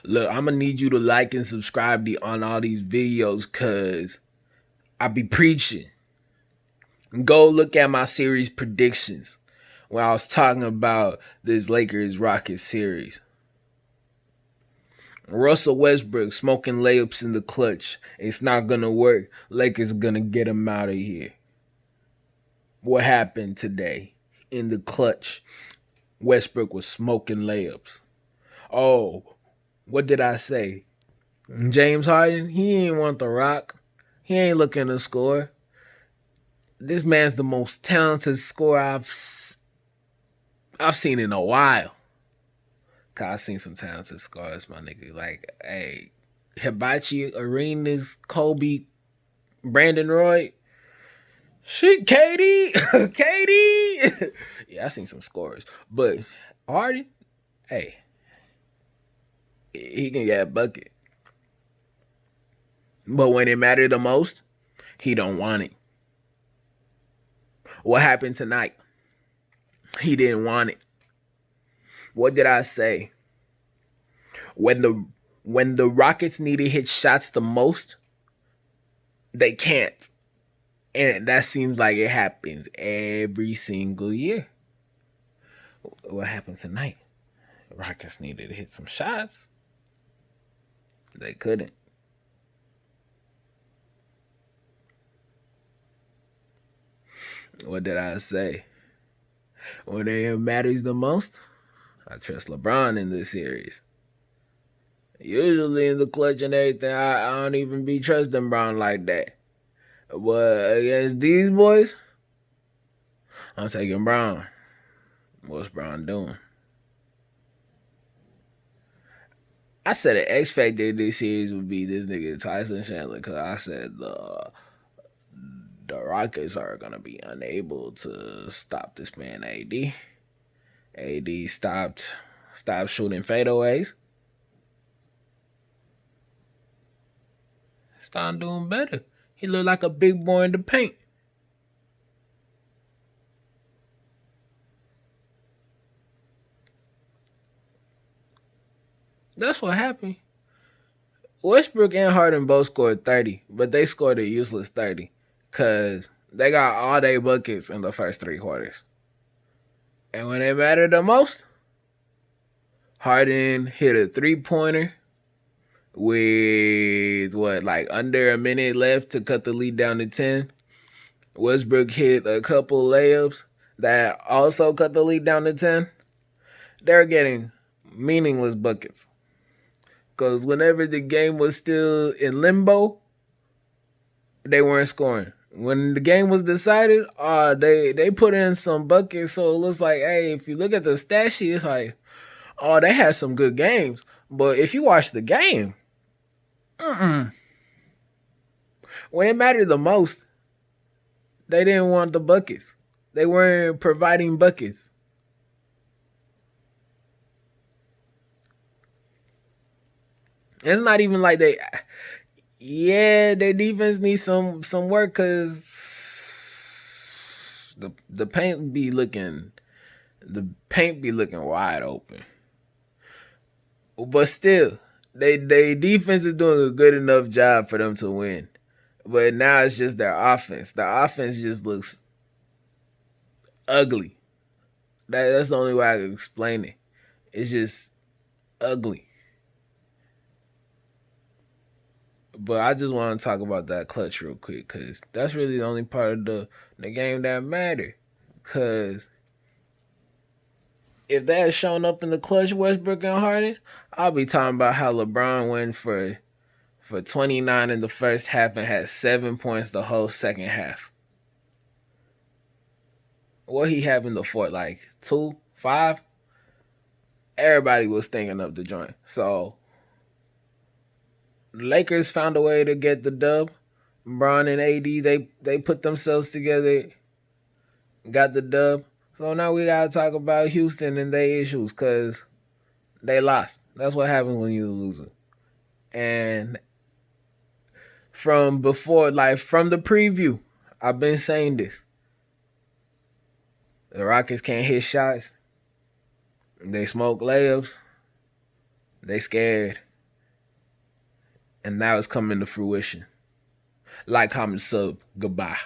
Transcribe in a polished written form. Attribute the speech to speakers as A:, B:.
A: Look, I'm gonna need you to like and subscribe on all these videos cause I be preaching. Go look at my series predictions when I was talking about this Lakers Rockets series. Russell Westbrook smoking layups in the clutch. It's not gonna work. Lakers gonna get him out of here. What happened today in the clutch? Westbrook was smoking layups. Oh, what did I say? James Harden, he ain't want the rock. He ain't looking to score. This man's the most talented scorer I've seen in a while. Cause I've seen some talented scorers, my nigga. Like, hey, Hibachi Arenas, Kobe, Brandon Roy. Shit, Katie. Katie. Yeah, I seen some scores. But Harden, hey, he can get a bucket. But when it mattered the most, he don't want it. What happened tonight? He didn't want it. What did I say? When the Rockets need to hit shots the most, they can't. And that seems like it happens every single year. What happened tonight? The Rockets needed to hit some shots. They couldn't. What did I say? When it matters the most, I trust LeBron in this series. Usually in the clutch and everything, I don't even be trusting Brown like that. But against these boys, I'm taking Brown. What's Brown doing? I said the X factor in this series would be this nigga Tyson Chandler because I said the Rockets are gonna be unable to stop this man AD. AD stopped shooting fadeaways. Starting doing better. He looked like a big boy in the paint. That's what happened. Westbrook and Harden both scored 30, but they scored a useless 30 because they got all their buckets in the first three quarters. And when it mattered the most, Harden hit a three-pointer with like under a minute left to cut the lead down to 10. Westbrook hit a couple layups that also cut the lead down to 10. They're getting meaningless buckets. Because whenever the game was still in limbo, they weren't scoring. When the game was decided, they put in some buckets. So it looks like, hey, if you look at the stat sheet, it's like, oh, they had some good games. But if you watch the game, when it mattered the most, they didn't want the buckets. They weren't providing buckets. It's not even like their defense needs some work because the paint be looking wide open. But still, they defense is doing a good enough job for them to win. But now it's just their offense. The offense just looks ugly. That's the only way I can explain it. It's just ugly. But I just want to talk about that clutch real quick because that's really the only part of the game that mattered. Because if they had shown up in the clutch, Westbrook and Harden, I'll be talking about how LeBron went for 29 in the first half and had 7 points the whole second half. What he have in the fourth, like 2, 5? Everybody was thinking of the joint. So the Lakers found a way to get the dub. Bron and AD, they put themselves together, got the dub. So now we gotta talk about Houston and their issues because they lost. That's what happens when you're a loser. And from before, like from the preview, I've been saying this. The Rockets can't hit shots. They smoke layups. They scared. and now it's coming to fruition. Like, comment, sub. Goodbye.